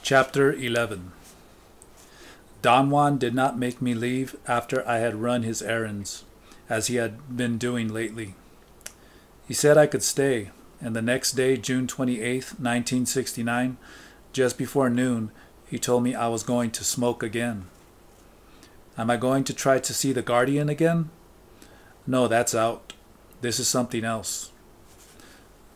Chapter 11. Don Juan did not make me leave after I had run his errands, as he had been doing lately. He said I could stay, and the next day, June 28th, 1969, just before noon, he told me I was going to smoke again. Am I going to try to see the Guardian again? No, that's out. This is something else.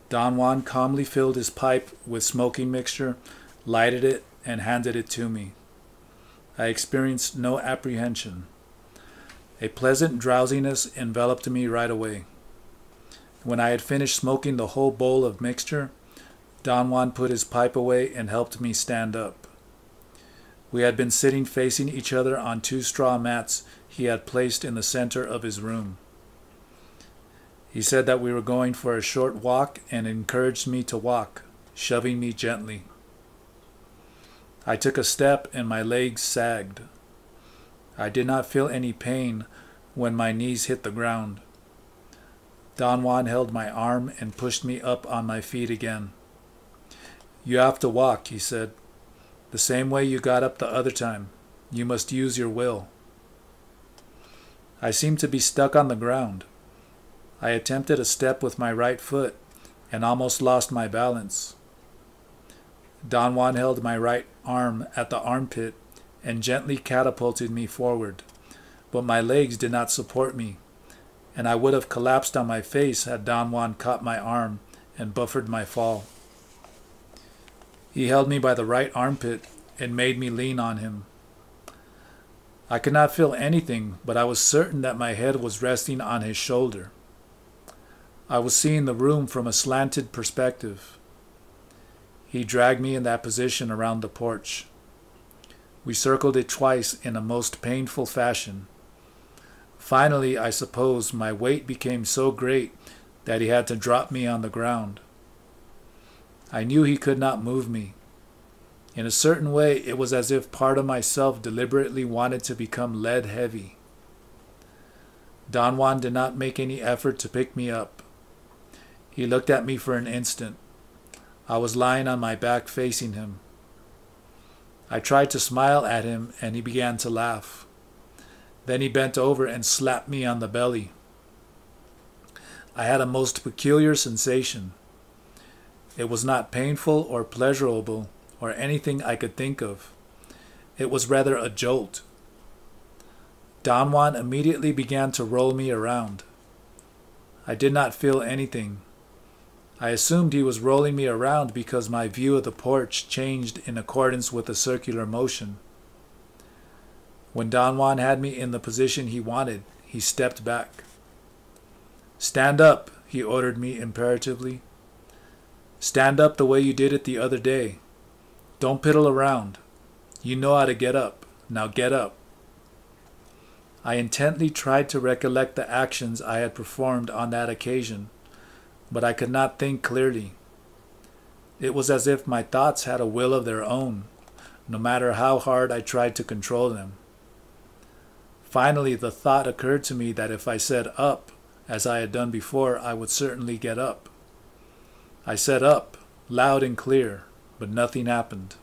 Don Juan calmly filled his pipe with smoking mixture, lighted it, and handed it to me. I experienced no apprehension. A pleasant drowsiness enveloped me right away. When I had finished smoking the whole bowl of mixture, Don Juan put his pipe away and helped me stand up. We had been sitting facing each other on two straw mats he had placed in the center of his room. He said that we were going for a short walk and encouraged me to walk, shoving me gently. I took a step and my legs sagged. I did not feel any pain when my knees hit the ground. Don Juan held my arm and pushed me up on my feet again. You have to walk, he said. The same way you got up the other time. You must use your will. I seemed to be stuck on the ground. I attempted a step with my right foot and almost lost my balance. Don Juan held my right arm at the armpit and gently catapulted me forward, but my legs did not support me, and I would have collapsed on my face had Don Juan caught my arm and buffered my fall. He held me by the right armpit and made me lean on him. I could not feel anything, but I was certain that my head was resting on his shoulder. I was seeing the room from a slanted perspective. He dragged me in that position around the porch. We circled it twice in a most painful fashion. Finally, I suppose, my weight became so great that he had to drop me on the ground. I knew he could not move me. In a certain way, it was as if part of myself deliberately wanted to become lead heavy. Don Juan did not make any effort to pick me up. He looked at me for an instant. I was lying on my back facing him. I tried to smile at him and he began to laugh. Then he bent over and slapped me on the belly. I had a most peculiar sensation. It was not painful or pleasurable or anything I could think of. It was rather a jolt. Don Juan immediately began to roll me around. I did not feel anything. I assumed he was rolling me around because my view of the porch changed in accordance with the circular motion. When Don Juan had me in the position he wanted, he stepped back. Stand up, he ordered me imperatively. Stand up the way you did it the other day. Don't piddle around. You know how to get up. Now get up. I intently tried to recollect the actions I had performed on that occasion, but I could not think clearly. It was as if my thoughts had a will of their own, no matter how hard I tried to control them. Finally, the thought occurred to me that if I said up, as I had done before, I would certainly get up. I said up, loud and clear, but nothing happened.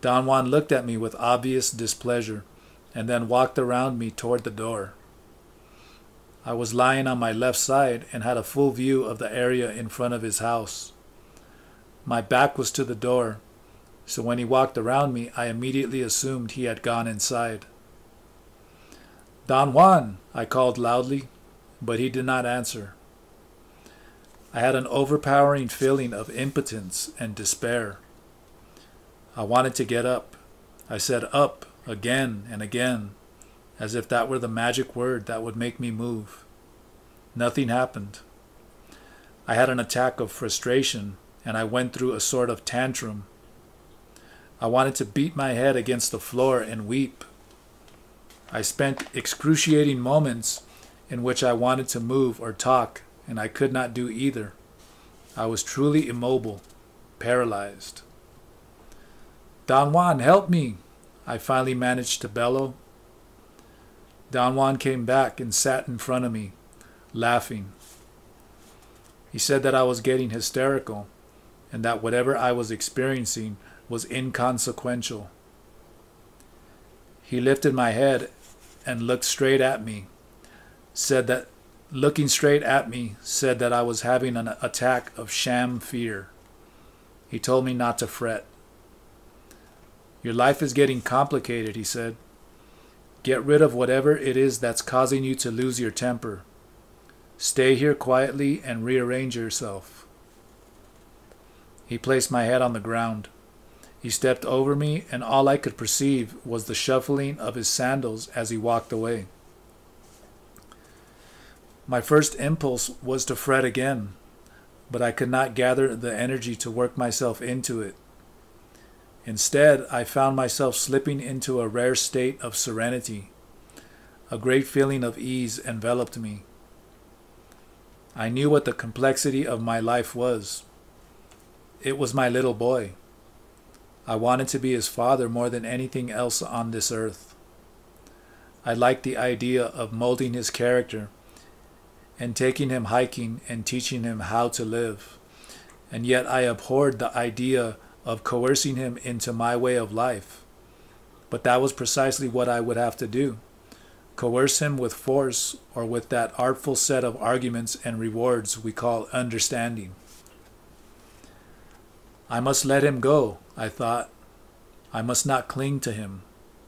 Don Juan looked at me with obvious displeasure, and then walked around me toward the door. I was lying on my left side and had a full view of the area in front of his house. My back was to the door, so when he walked around me, I immediately assumed he had gone inside. Don Juan, I called loudly, but he did not answer. I had an overpowering feeling of impotence and despair. I wanted to get up. I said up again and again, as if that were the magic word that would make me move. Nothing happened. I had an attack of frustration, and I went through a sort of tantrum. I wanted to beat my head against the floor and weep. I spent excruciating moments in which I wanted to move or talk, and I could not do either. I was truly immobile, paralyzed. Don Juan, help me! I finally managed to bellow. Don Juan came back and sat in front of me, laughing. He said that I was getting hysterical, and that whatever I was experiencing was inconsequential. He lifted my head and looked straight at me, looking straight at me, said that I was having an attack of sham fear. He told me not to fret. Your life is getting complicated, he said. Get rid of whatever it is that's causing you to lose your temper. Stay here quietly and rearrange yourself. He placed my head on the ground. He stepped over me, and all I could perceive was the shuffling of his sandals as he walked away. My first impulse was to fret again, but I could not gather the energy to work myself into it. Instead, I found myself slipping into a rare state of serenity. A great feeling of ease enveloped me. I knew what the complexity of my life was. It was my little boy. I wanted to be his father more than anything else on this earth. I liked the idea of molding his character and taking him hiking and teaching him how to live. And yet I abhorred the idea of coercing him into my way of life. But that was precisely what I would have to do. Coerce him with force, or with that artful set of arguments and rewards we call understanding. I must let him go, I thought. I must not cling to him.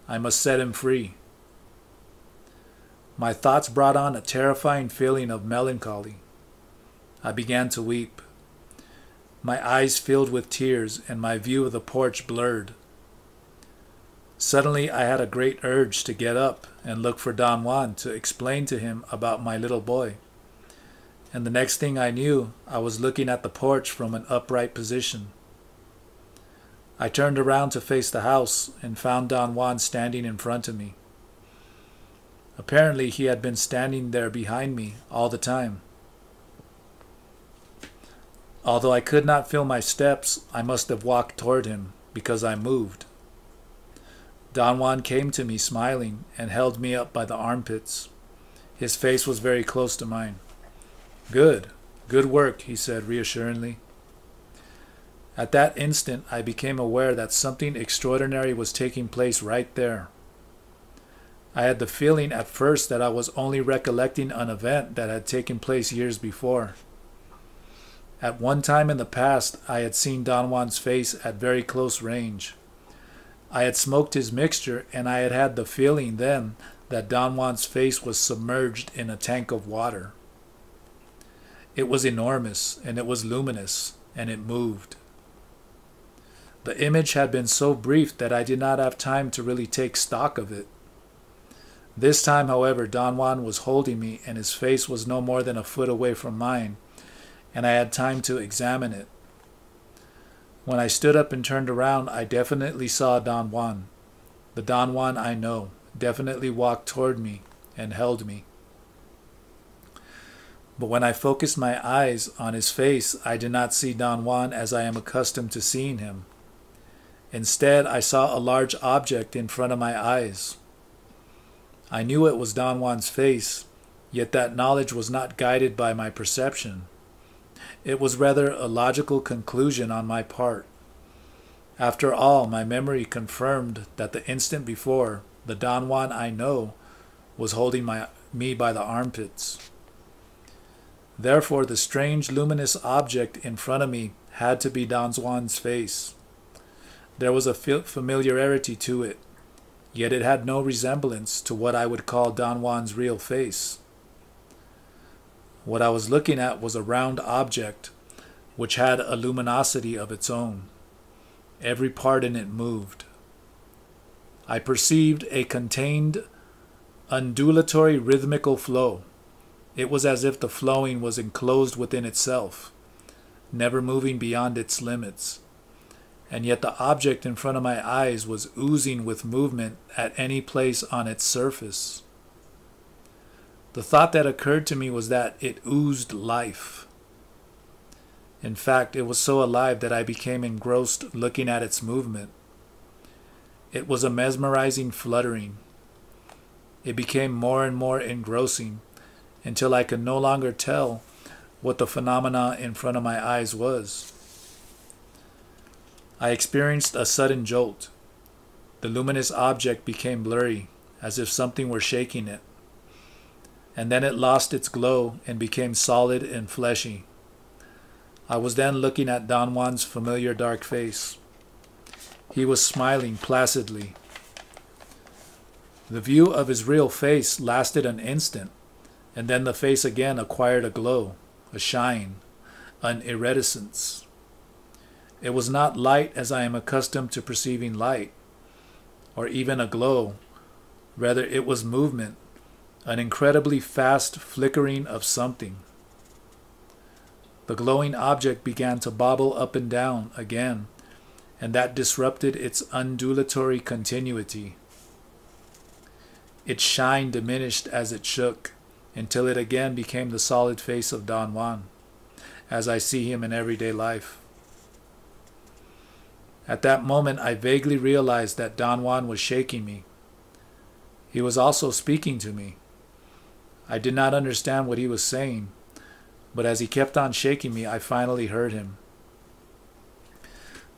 I must set him free. My thoughts brought on a terrifying feeling of melancholy. I began to weep. My eyes filled with tears and my view of the porch blurred. Suddenly I had a great urge to get up and look for Don Juan to explain to him about my little boy. And the next thing I knew, I was looking at the porch from an upright position. I turned around to face the house and found Don Juan standing in front of me. Apparently he had been standing there behind me all the time. Although I could not feel my steps, I must have walked toward him because I moved. Don Juan came to me smiling and held me up by the armpits. His face was very close to mine. Good work, he said reassuringly. At that instant, I became aware that something extraordinary was taking place right there. I had the feeling at first that I was only recollecting an event that had taken place years before. At one time in the past, I had seen Don Juan's face at very close range. I had smoked his mixture, and I had had the feeling then that Don Juan's face was submerged in a tank of water. It was enormous, and it was luminous, and it moved. The image had been so brief that I did not have time to really take stock of it. This time, however, Don Juan was holding me, and his face was no more than a foot away from mine, and I had time to examine it. When I stood up and turned around, I definitely saw Don Juan. The Don Juan I know definitely walked toward me and held me. But when I focused my eyes on his face, I did not see Don Juan as I am accustomed to seeing him. Instead, I saw a large object in front of my eyes. I knew it was Don Juan's face, yet that knowledge was not guided by my perception. It was rather a logical conclusion on my part. After all, my memory confirmed that the instant before, the Don Juan I know was holding me by the armpits. Therefore, the strange luminous object in front of me had to be Don Juan's face. There was a familiarity to it, yet it had no resemblance to what I would call Don Juan's real face. What I was looking at was a round object which had a luminosity of its own. Every part in it moved. I perceived a contained, undulatory rhythmical flow. It was as if the flowing was enclosed within itself, never moving beyond its limits. And yet the object in front of my eyes was oozing with movement at any place on its surface. The thought that occurred to me was that it oozed life. In fact, it was so alive that I became engrossed looking at its movement. It was a mesmerizing fluttering. It became more and more engrossing until I could no longer tell what the phenomena in front of my eyes was. I experienced a sudden jolt. The luminous object became blurry, as if something were shaking it. And then it lost its glow and became solid and fleshy. I was then looking at Don Juan's familiar dark face. He was smiling placidly. The view of his real face lasted an instant, and then the face again acquired a glow, a shine, an iridescence. It was not light as I am accustomed to perceiving light, or even a glow. Rather, it was movement, an incredibly fast flickering of something. The glowing object began to bobble up and down again, and that disrupted its undulatory continuity. Its shine diminished as it shook, until it again became the solid face of Don Juan, as I see him in everyday life. At that moment, I vaguely realized that Don Juan was shaking me. He was also speaking to me. I did not understand what he was saying, but as he kept on shaking me, I finally heard him.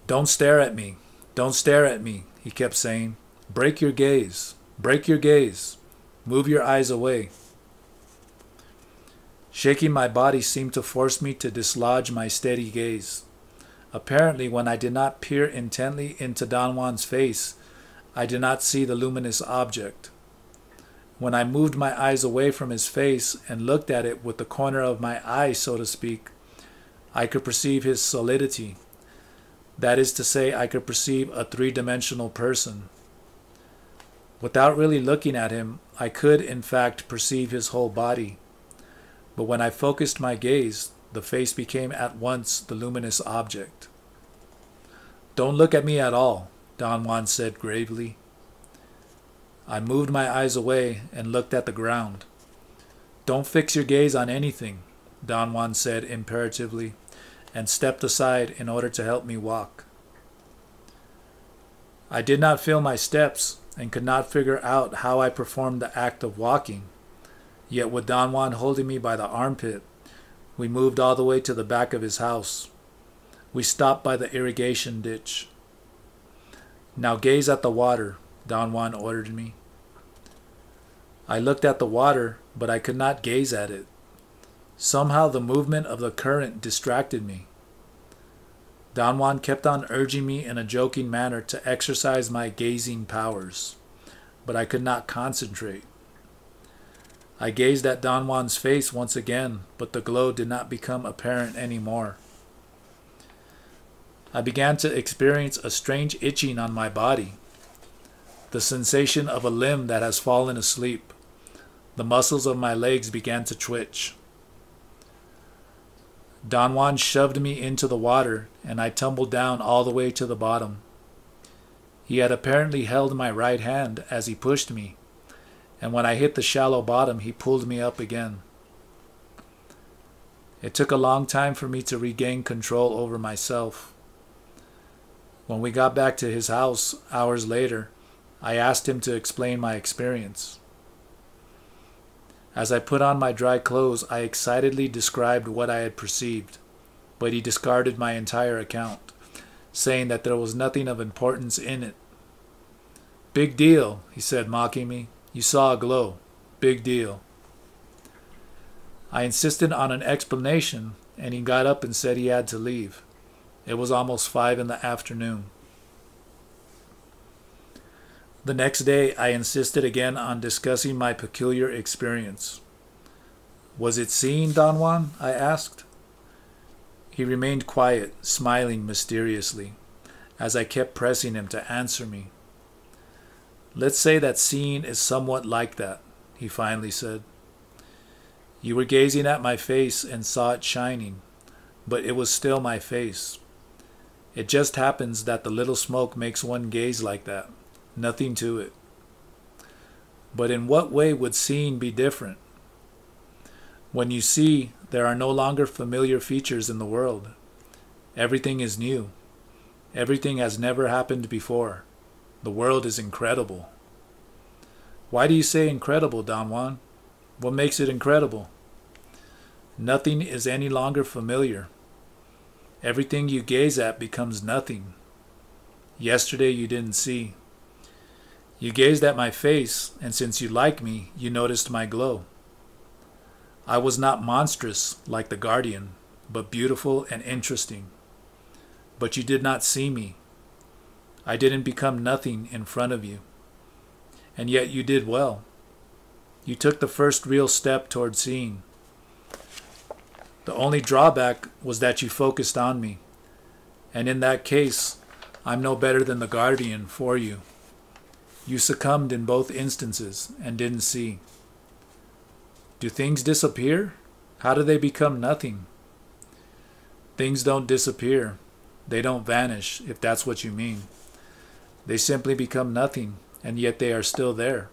"Don't stare at me. Don't stare at me," he kept saying. "Break your gaze. Break your gaze. Move your eyes away." Shaking my body seemed to force me to dislodge my steady gaze. Apparently, when I did not peer intently into Don Juan's face, I did not see the luminous object. When I moved my eyes away from his face and looked at it with the corner of my eye, so to speak, I could perceive his solidity. That is to say, I could perceive a three-dimensional person. Without really looking at him, I could, in fact, perceive his whole body. But when I focused my gaze, the face became at once the luminous object. "Don't look at me at all," Don Juan said gravely. I moved my eyes away and looked at the ground. "Don't fix your gaze on anything," Don Juan said imperatively, and stepped aside in order to help me walk. I did not feel my steps and could not figure out how I performed the act of walking. Yet with Don Juan holding me by the armpit, we moved all the way to the back of his house. We stopped by the irrigation ditch. "Now gaze at the water," Don Juan ordered me. I looked at the water, but I could not gaze at it. Somehow the movement of the current distracted me. Don Juan kept on urging me in a joking manner to exercise my gazing powers, but I could not concentrate. I gazed at Don Juan's face once again, but the glow did not become apparent anymore. I began to experience a strange itching on my body, the sensation of a limb that has fallen asleep. The muscles of my legs began to twitch. Don Juan shoved me into the water, and I tumbled down all the way to the bottom. He had apparently held my right hand as he pushed me, and when I hit the shallow bottom, he pulled me up again. It took a long time for me to regain control over myself. When we got back to his house hours later, I asked him to explain my experience. As I put on my dry clothes, I excitedly described what I had perceived, but he discarded my entire account, saying that there was nothing of importance in it. "Big deal," he said, mocking me. "You saw a glow. Big deal." I insisted on an explanation, and he got up and said he had to leave. It was almost 5 in the afternoon. The next day, I insisted again on discussing my peculiar experience. "Was it seeing, Don Juan?" I asked. He remained quiet, smiling mysteriously, as I kept pressing him to answer me. "Let's say that seeing is somewhat like that," he finally said. "You were gazing at my face and saw it shining, but it was still my face. It just happens that the little smoke makes one gaze like that. Nothing to it. But in what way would seeing be different? When you see, there are no longer familiar features in the world. Everything is new. Everything has never happened before. The world is incredible." "Why do you say incredible, Don Juan? What makes it incredible?" "Nothing is any longer familiar. Everything you gaze at becomes nothing. Yesterday you didn't see. You gazed at my face, and since you like me, you noticed my glow. I was not monstrous like the guardian, but beautiful and interesting. But you did not see me. I didn't become nothing in front of you. And yet you did well. You took the first real step toward seeing. The only drawback was that you focused on me. And in that case, I'm no better than the guardian for you. You succumbed in both instances and didn't see. Do things disappear? How do they become nothing? Things don't disappear. They don't vanish, if that's what you mean. They simply become nothing, and yet they are still there.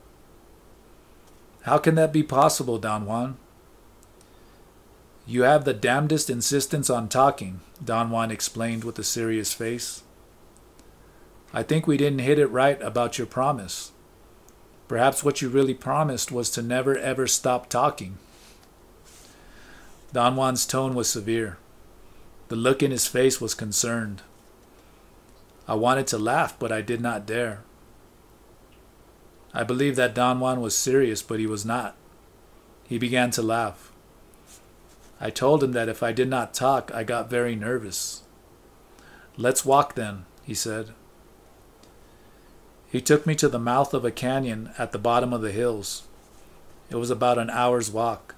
How can that be possible, Don Juan? You have the damnedest insistence on talking, Don Juan explained with a serious face. I think we didn't hit it right about your promise. Perhaps what you really promised was to never ever stop talking. Don Juan's tone was severe. The look in his face was concerned. I wanted to laugh, but I did not dare. I believed that Don Juan was serious, but he was not. He began to laugh. I told him that if I did not talk, I got very nervous. Let's walk then, he said. He took me to the mouth of a canyon at the bottom of the hills. It was about an hour's walk.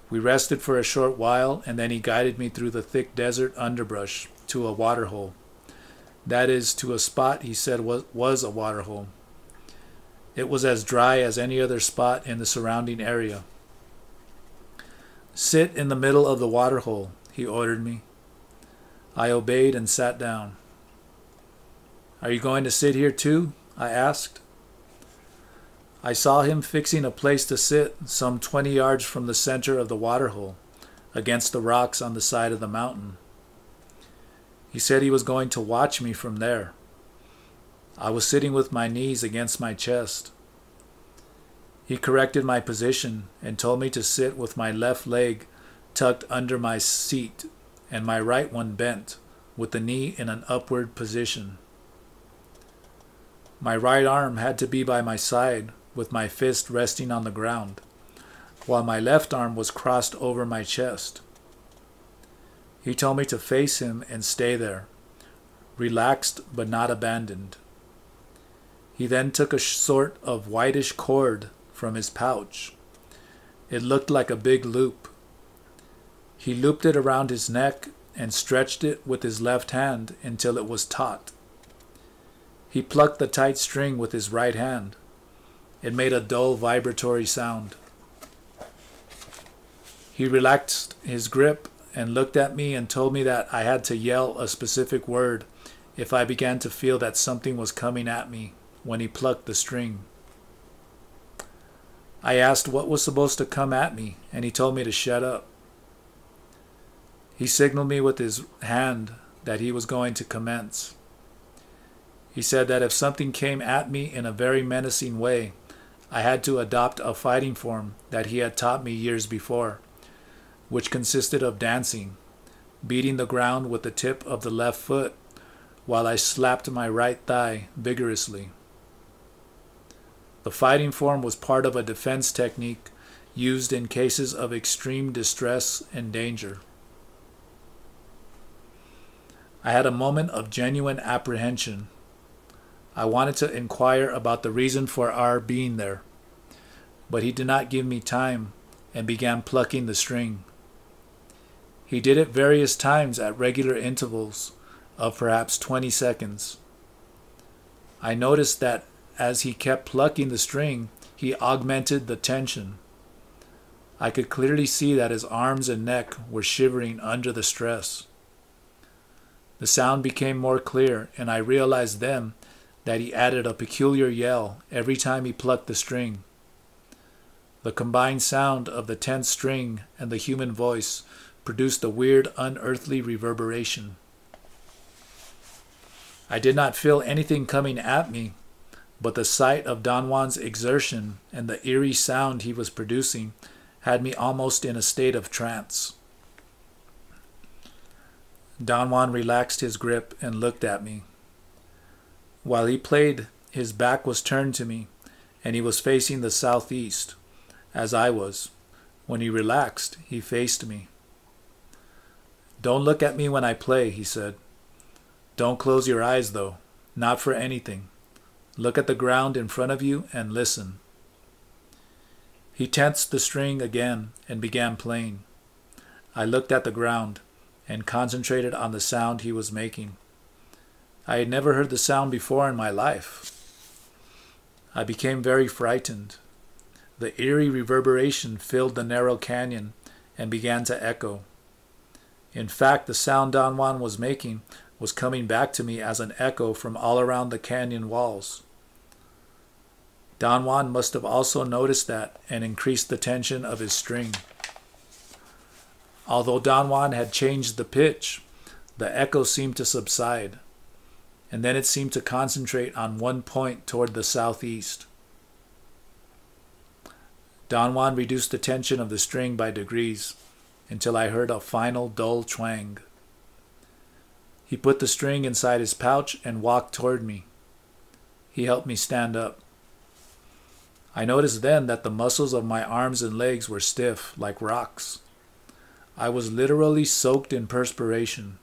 We rested for a short while, and then he guided me through the thick desert underbrush to a waterhole. That is, to a spot he said was a waterhole. It was as dry as any other spot in the surrounding area. Sit in the middle of the waterhole, he ordered me. I obeyed and sat down. Are you going to sit here too? I asked. I saw him fixing a place to sit some 20 yards from the center of the waterhole, against the rocks on the side of the mountain. He said he was going to watch me from there. I was sitting with my knees against my chest. He corrected my position and told me to sit with my left leg tucked under my seat and my right one bent, with the knee in an upward position. My right arm had to be by my side, with my fist resting on the ground, while my left arm was crossed over my chest. He told me to face him and stay there, relaxed but not abandoned. He then took a sort of whitish cord from his pouch. It looked like a big loop. He looped it around his neck and stretched it with his left hand until it was taut. He plucked the tight string with his right hand. It made a dull vibratory sound. He relaxed his grip and looked at me and told me that I had to yell a specific word if I began to feel that something was coming at me when he plucked the string. I asked what was supposed to come at me, and he told me to shut up. He signaled me with his hand that he was going to commence. He said that if something came at me in a very menacing way, I had to adopt a fighting form that he had taught me years before, which consisted of dancing, beating the ground with the tip of the left foot while I slapped my right thigh vigorously. The fighting form was part of a defense technique used in cases of extreme distress and danger. I had a moment of genuine apprehension. I wanted to inquire about the reason for our being there, but he did not give me time and began plucking the string. He did it various times at regular intervals of perhaps 20 seconds. I noticed that as he kept plucking the string, he augmented the tension. I could clearly see that his arms and neck were shivering under the stress. The sound became more clear, and I realized then that he added a peculiar yell every time he plucked the string. The combined sound of the tense string and the human voice produced a weird, unearthly reverberation. I did not feel anything coming at me, but the sight of Don Juan's exertion and the eerie sound he was producing had me almost in a state of trance. Don Juan relaxed his grip and looked at me. While he played, his back was turned to me, and he was facing the southeast, as I was. When he relaxed, he faced me. "Don't look at me when I play," he said. "Don't close your eyes, though. Not for anything. Look at the ground in front of you and listen." He tensed the string again and began playing. I looked at the ground and concentrated on the sound he was making. I had never heard the sound before in my life. I became very frightened. The eerie reverberation filled the narrow canyon and began to echo. In fact, the sound Don Juan was making was coming back to me as an echo from all around the canyon walls. Don Juan must have also noticed that and increased the tension of his string. Although Don Juan had changed the pitch, the echo seemed to subside, and then it seemed to concentrate on one point toward the southeast. Don Juan reduced the tension of the string by degrees until I heard a final dull twang. He put the string inside his pouch and walked toward me. He helped me stand up. I noticed then that the muscles of my arms and legs were stiff, like rocks. I was literally soaked in perspiration.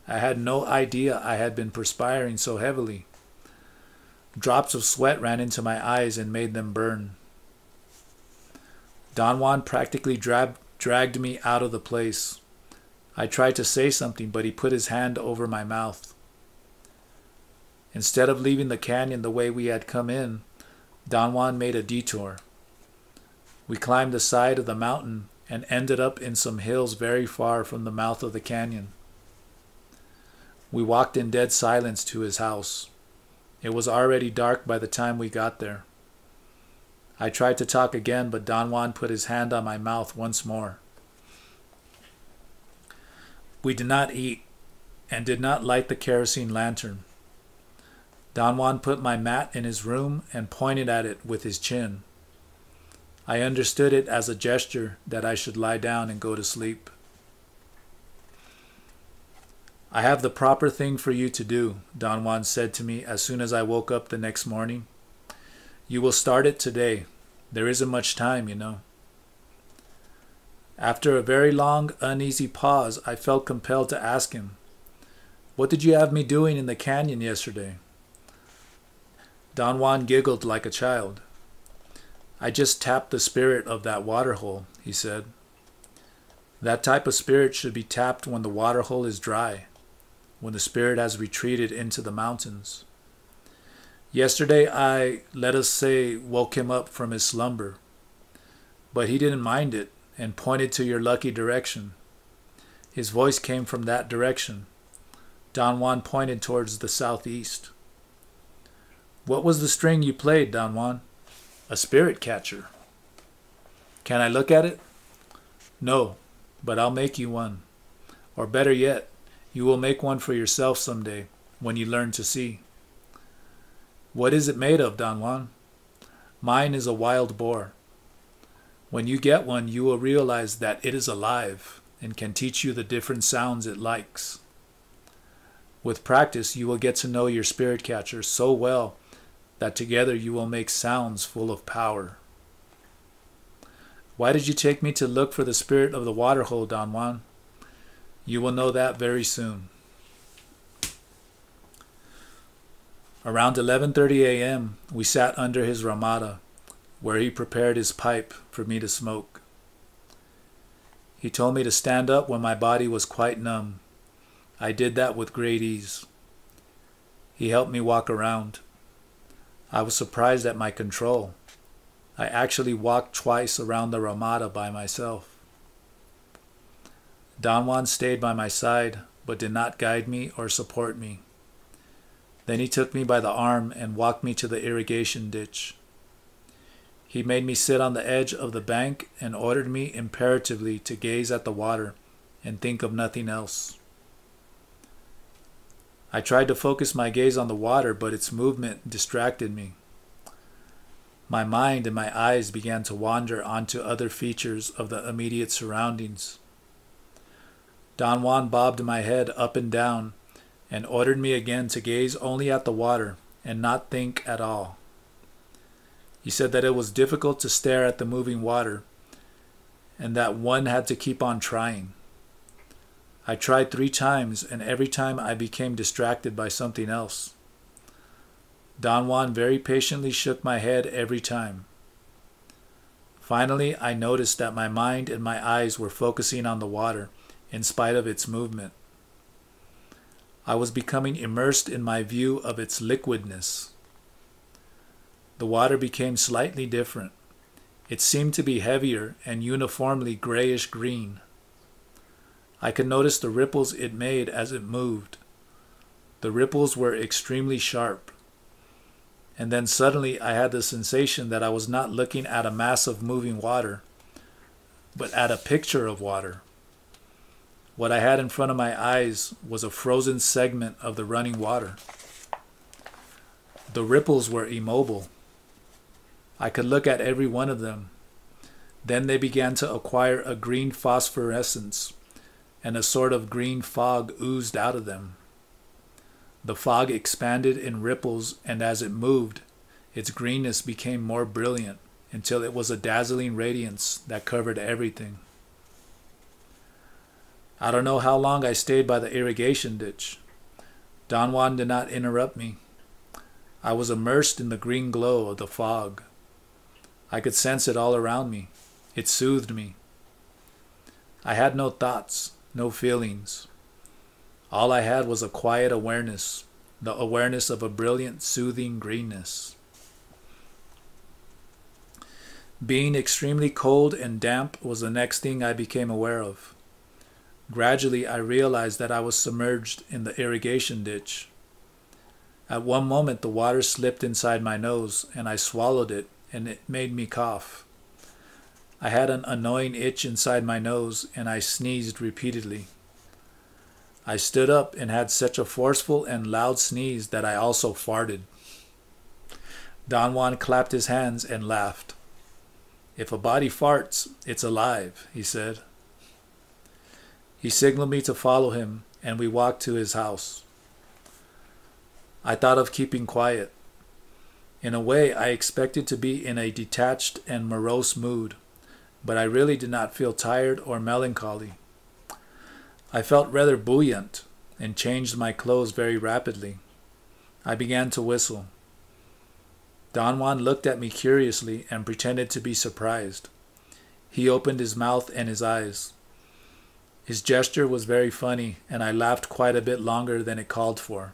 I had no idea I had been perspiring so heavily. Drops of sweat ran into my eyes and made them burn. Don Juan practically dragged me out of the place. I tried to say something, but he put his hand over my mouth. Instead of leaving the canyon the way we had come in, Don Juan made a detour. We climbed the side of the mountain and ended up in some hills very far from the mouth of the canyon. We walked in dead silence to his house. It was already dark by the time we got there. I tried to talk again, but Don Juan put his hand on my mouth once more. We did not eat and did not light the kerosene lantern. Don Juan put my mat in his room and pointed at it with his chin. I understood it as a gesture that I should lie down and go to sleep. "I have the proper thing for you to do," Don Juan said to me as soon as I woke up the next morning. "You will start it today. There isn't much time, you know." After a very long, uneasy pause, I felt compelled to ask him, "What did you have me doing in the canyon yesterday?" Don Juan giggled like a child. "I just tapped the spirit of that waterhole," he said. "That type of spirit should be tapped when the waterhole is dry, when the spirit has retreated into the mountains. Yesterday I, let us say, woke him up from his slumber. But he didn't mind it and pointed to your lucky direction. His voice came from that direction." Don Juan pointed towards the southeast. "What was the string you played, Don Juan?" "A spirit catcher." "Can I look at it?" "No, but I'll make you one. Or better yet, you will make one for yourself someday when you learn to see." "What is it made of, Don Juan?" "Mine is a wild boar. When you get one, you will realize that it is alive and can teach you the different sounds it likes. With practice, you will get to know your spirit catcher so well that together you will make sounds full of power." "Why did you take me to look for the spirit of the waterhole, Don Juan?" "You will know that very soon." Around 11:30 a.m., we sat under his ramada, where he prepared his pipe for me to smoke. He told me to stand up when my body was quite numb. I did that with great ease. He helped me walk around. I was surprised at my control. I actually walked twice around the ramada by myself. Don Juan stayed by my side, but did not guide me or support me. Then he took me by the arm and walked me to the irrigation ditch. He made me sit on the edge of the bank and ordered me imperatively to gaze at the water and think of nothing else. I tried to focus my gaze on the water, but its movement distracted me. My mind and my eyes began to wander onto other features of the immediate surroundings. Don Juan bobbed my head up and down and ordered me again to gaze only at the water and not think at all. He said that it was difficult to stare at the moving water and that one had to keep on trying. I tried 3 times, and every time I became distracted by something else. Don Juan very patiently shook my head every time. Finally, I noticed that my mind and my eyes were focusing on the water in spite of its movement. I was becoming immersed in my view of its liquidness. The water became slightly different. It seemed to be heavier and uniformly grayish-green. I could notice the ripples it made as it moved. The ripples were extremely sharp. And then suddenly I had the sensation that I was not looking at a mass of moving water, but at a picture of water. What I had in front of my eyes was a frozen segment of the running water. The ripples were immobile. I could look at every one of them. Then they began to acquire a green phosphorescence, and a sort of green fog oozed out of them. The fog expanded in ripples, and as it moved, its greenness became more brilliant until it was a dazzling radiance that covered everything. I don't know how long I stayed by the irrigation ditch. Don Juan did not interrupt me. I was immersed in the green glow of the fog. I could sense it all around me. It soothed me. I had no thoughts, no feelings. All I had was a quiet awareness, the awareness of a brilliant, soothing greenness. Being extremely cold and damp was the next thing I became aware of. Gradually, I realized that I was submerged in the irrigation ditch. At one moment, the water slipped inside my nose, and I swallowed it, and it made me cough. I had an annoying itch inside my nose, and I sneezed repeatedly. I stood up and had such a forceful and loud sneeze that I also farted. Don Juan clapped his hands and laughed. "If a body farts, it's alive," he said. He signaled me to follow him, and we walked to his house. I thought of keeping quiet. In a way, I expected to be in a detached and morose mood, but I really did not feel tired or melancholy. I felt rather buoyant and changed my clothes very rapidly. I began to whistle. Don Juan looked at me curiously and pretended to be surprised. He opened his mouth and his eyes. His gesture was very funny, and I laughed quite a bit longer than it called for.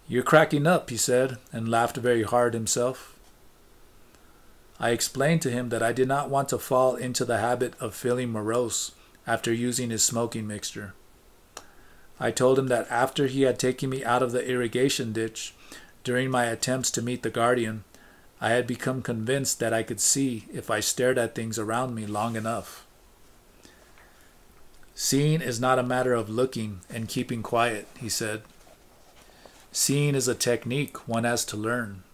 "You're cracking up," he said, and laughed very hard himself. I explained to him that I did not want to fall into the habit of feeling morose after using his smoking mixture. I told him that after he had taken me out of the irrigation ditch, during my attempts to meet the guardian, I had become convinced that I could see if I stared at things around me long enough. "Seeing is not a matter of looking and keeping quiet," he said. "Seeing is a technique one has to learn,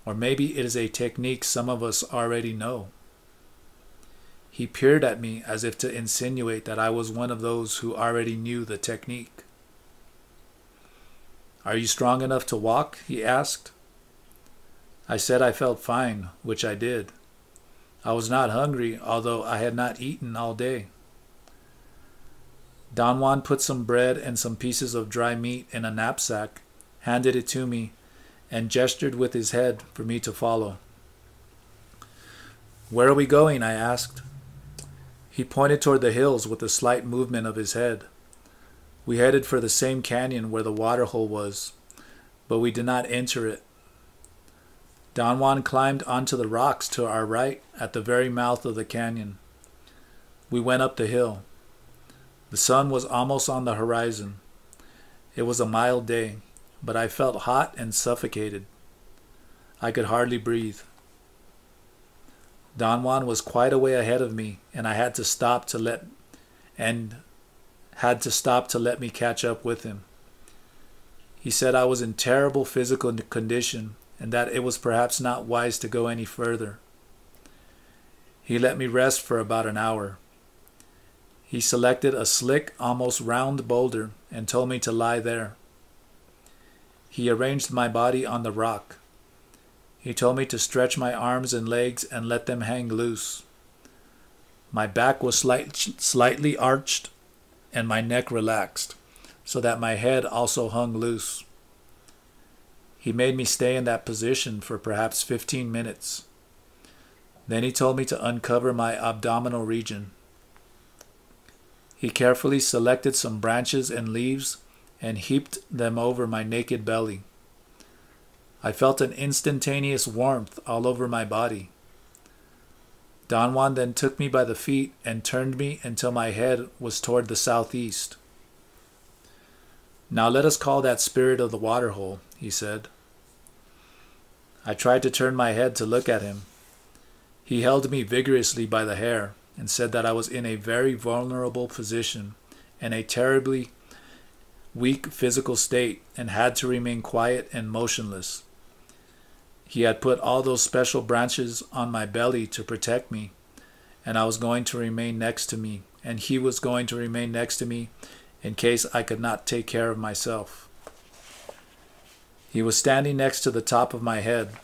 or maybe it is a technique some of us already know." He peered at me as if to insinuate that I was one of those who already knew the technique. "Are you strong enough to walk?" he asked. I said I felt fine, which I did. I was not hungry, although I had not eaten all day. Don Juan put some bread and some pieces of dry meat in a knapsack, handed it to me, and gestured with his head for me to follow. "Where are we going?" I asked. He pointed toward the hills with a slight movement of his head. We headed for the same canyon where the water hole was, but we did not enter it. Don Juan climbed onto the rocks to our right at the very mouth of the canyon. We went up the hill. The sun was almost on the horizon. It was a mild day, but I felt hot and suffocated. I could hardly breathe. Don Juan was quite a way ahead of me, and I had to stop to let me catch up with him. He said I was in terrible physical condition and that it was perhaps not wise to go any further. He let me rest for about an hour. He selected a slick, almost round boulder and told me to lie there. He arranged my body on the rock. He told me to stretch my arms and legs and let them hang loose. My back was slightly arched and my neck relaxed, so that my head also hung loose. He made me stay in that position for perhaps 15 minutes. Then he told me to uncover my abdominal region. He carefully selected some branches and leaves and heaped them over my naked belly. I felt an instantaneous warmth all over my body. Don Juan then took me by the feet and turned me until my head was toward the southeast. "Now let us call that spirit of the waterhole," he said. I tried to turn my head to look at him. He held me vigorously by the hair and said that I was in a very vulnerable position and a terribly weak physical state and had to remain quiet and motionless. He had put all those special branches on my belly to protect me, and I was going to remain next to me, and he was going to remain next to me in case I could not take care of myself. He was standing next to the top of my head,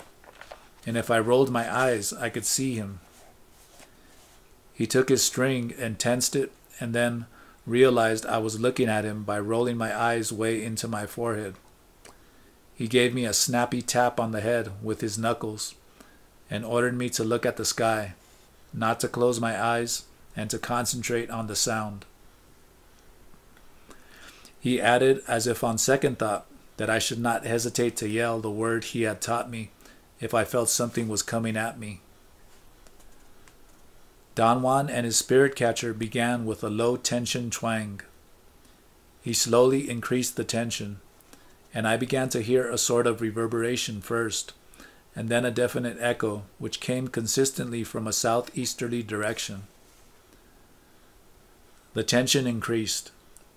and if I rolled my eyes, I could see him. He took his string and tensed it, and then realized I was looking at him by rolling my eyes way into my forehead. He gave me a snappy tap on the head with his knuckles and ordered me to look at the sky, not to close my eyes, and to concentrate on the sound. He added, as if on second thought, that I should not hesitate to yell the word he had taught me if I felt something was coming at me. Don Juan and his spirit catcher began with a low tension twang. He slowly increased the tension, and I began to hear a sort of reverberation first, and then a definite echo which came consistently from a southeasterly direction. The tension increased.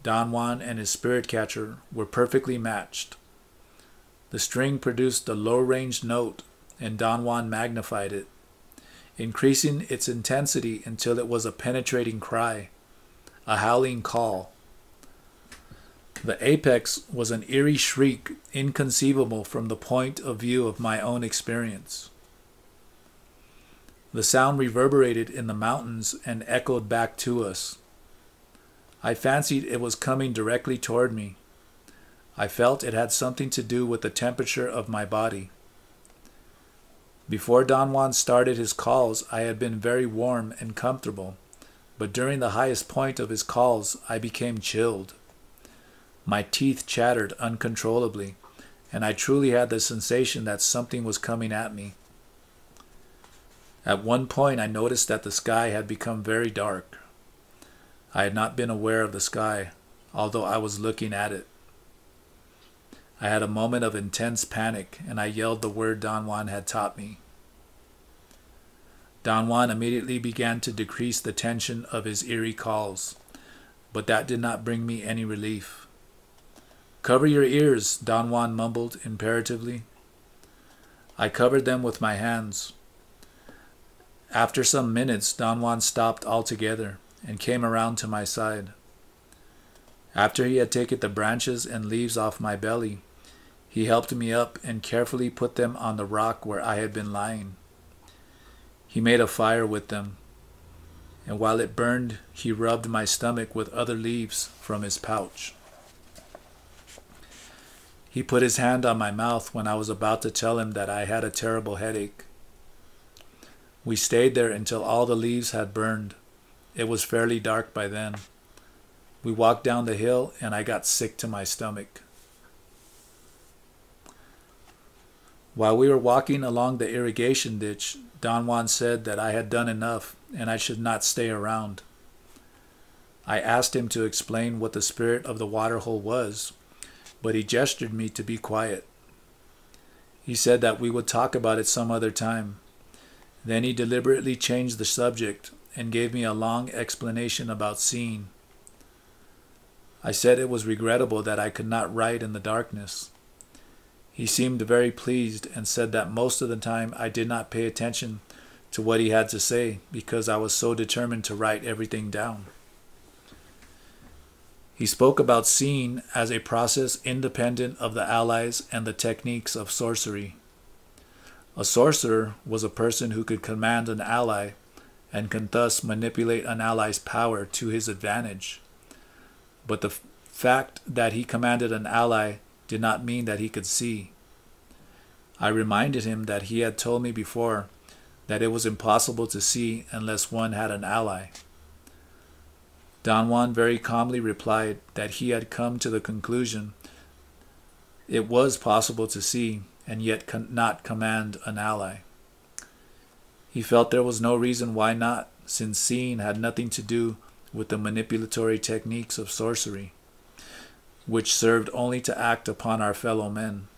Don Juan and his spirit catcher were perfectly matched. The string produced a low-ranged note, and Don Juan magnified it, increasing its intensity until it was a penetrating cry, a howling call. The apex was an eerie shriek inconceivable from the point of view of my own experience. The sound reverberated in the mountains and echoed back to us. I fancied it was coming directly toward me. I felt it had something to do with the temperature of my body. Before Don Juan started his calls, I had been very warm and comfortable, but during the highest point of his calls, I became chilled. My teeth chattered uncontrollably, and I truly had the sensation that something was coming at me. At one point, I noticed that the sky had become very dark. I had not been aware of the sky, although I was looking at it. I had a moment of intense panic, and I yelled the word Don Juan had taught me. Don Juan immediately began to decrease the tension of his eerie calls, but that did not bring me any relief. "Cover your ears," Don Juan mumbled imperatively. I covered them with my hands. After some minutes, Don Juan stopped altogether and came around to my side. After he had taken the branches and leaves off my belly, he helped me up and carefully put them on the rock where I had been lying. He made a fire with them, and while it burned, he rubbed my stomach with other leaves from his pouch. He put his hand on my mouth when I was about to tell him that I had a terrible headache. We stayed there until all the leaves had burned. It was fairly dark by then. We walked down the hill, and I got sick to my stomach. While we were walking along the irrigation ditch, Don Juan said that I had done enough and I should not stay around. I asked him to explain what the spirit of the waterhole was, but he gestured me to be quiet. He said that we would talk about it some other time. Then he deliberately changed the subject and gave me a long explanation about seeing. I said it was regrettable that I could not write in the darkness. He seemed very pleased and said that most of the time I did not pay attention to what he had to say because I was so determined to write everything down. He spoke about seeing as a process independent of the allies and the techniques of sorcery. A sorcerer was a person who could command an ally and can thus manipulate an ally's power to his advantage. But the fact that he commanded an ally did not mean that he could see. I reminded him that he had told me before that it was impossible to see unless one had an ally. Don Juan very calmly replied that he had come to the conclusion it was possible to see and yet not command an ally. He felt there was no reason why not, since seeing had nothing to do with the manipulatory techniques of sorcery, which served only to act upon our fellow men.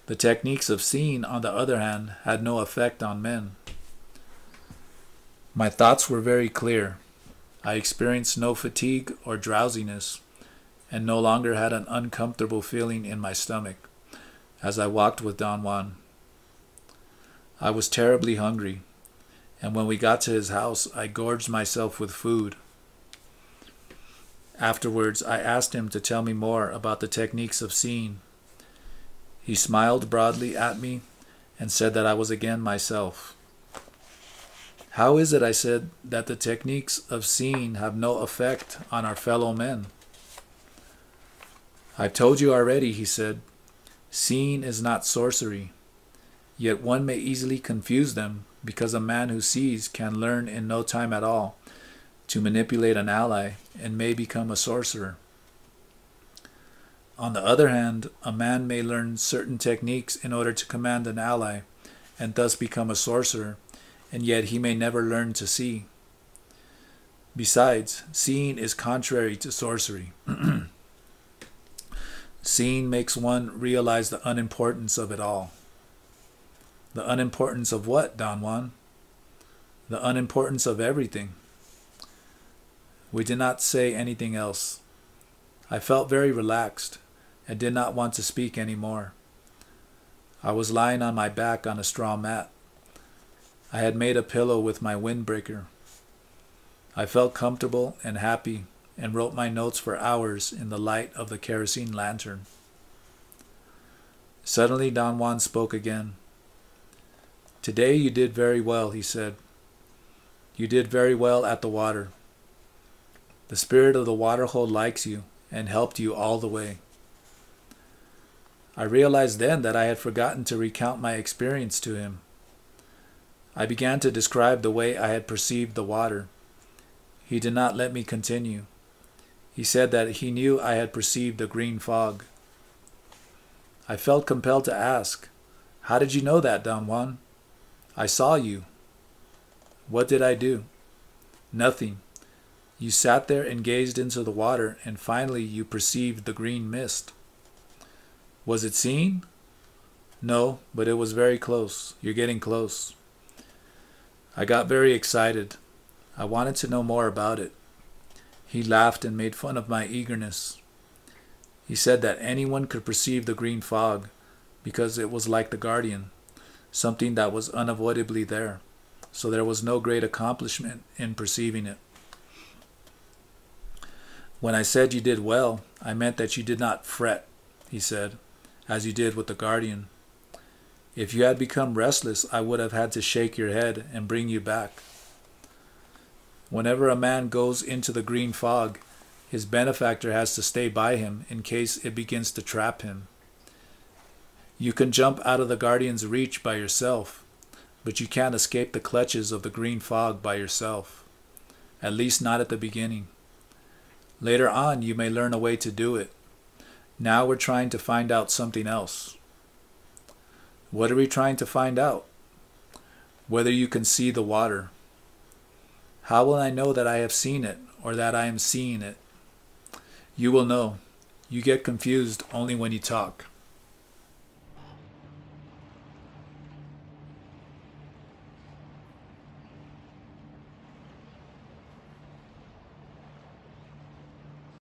The techniques of seeing, on the other hand, had no effect on men. My thoughts were very clear. I experienced no fatigue or drowsiness, and no longer had an uncomfortable feeling in my stomach as I walked with Don Juan. I was terribly hungry, and when we got to his house, I gorged myself with food. Afterwards, I asked him to tell me more about the techniques of seeing. He smiled broadly at me and said that I was again myself. How is it, I said, that the techniques of seeing have no effect on our fellow men? I've told you already, he said. Seeing is not sorcery. Yet one may easily confuse them because a man who sees can learn in no time at all to manipulate an ally and may become a sorcerer. On the other hand, a man may learn certain techniques in order to command an ally and thus become a sorcerer, and yet he may never learn to see. Besides, seeing is contrary to sorcery. Seeing makes one realize the unimportance of it all. The unimportance of what, Don Juan? The unimportance of everything. We did not say anything else. I felt very relaxed and did not want to speak any more. I was lying on my back on a straw mat. I had made a pillow with my windbreaker. I felt comfortable and happy and wrote my notes for hours in the light of the kerosene lantern. Suddenly Don Juan spoke again. Today you did very well, he said. You did very well at the water. The spirit of the waterhole likes you and helped you all the way. I realized then that I had forgotten to recount my experience to him. I began to describe the way I had perceived the water. He did not let me continue. He said that he knew I had perceived a green fog. I felt compelled to ask, "How did you know that, Don Juan?" "I saw you." "What did I do?" "Nothing. You sat there and gazed into the water, and finally you perceived the green mist." "Was it seen?" "No, but it was very close. You're getting close." I got very excited. I wanted to know more about it. He laughed and made fun of my eagerness. He said that anyone could perceive the green fog because it was like the guardian, something that was unavoidably there, so there was no great accomplishment in perceiving it. When I said you did well, I meant that you did not fret, he said, as you did with the guardian. If you had become restless, I would have had to shake your head and bring you back. Whenever a man goes into the green fog, his benefactor has to stay by him in case it begins to trap him. You can jump out of the guardian's reach by yourself, but you can't escape the clutches of the green fog by yourself, at least not at the beginning. Later on, you may learn a way to do it. Now we're trying to find out something else. What are we trying to find out? Whether you can see the water. How will I know that I have seen it or that I am seeing it? You will know. You get confused only when you talk.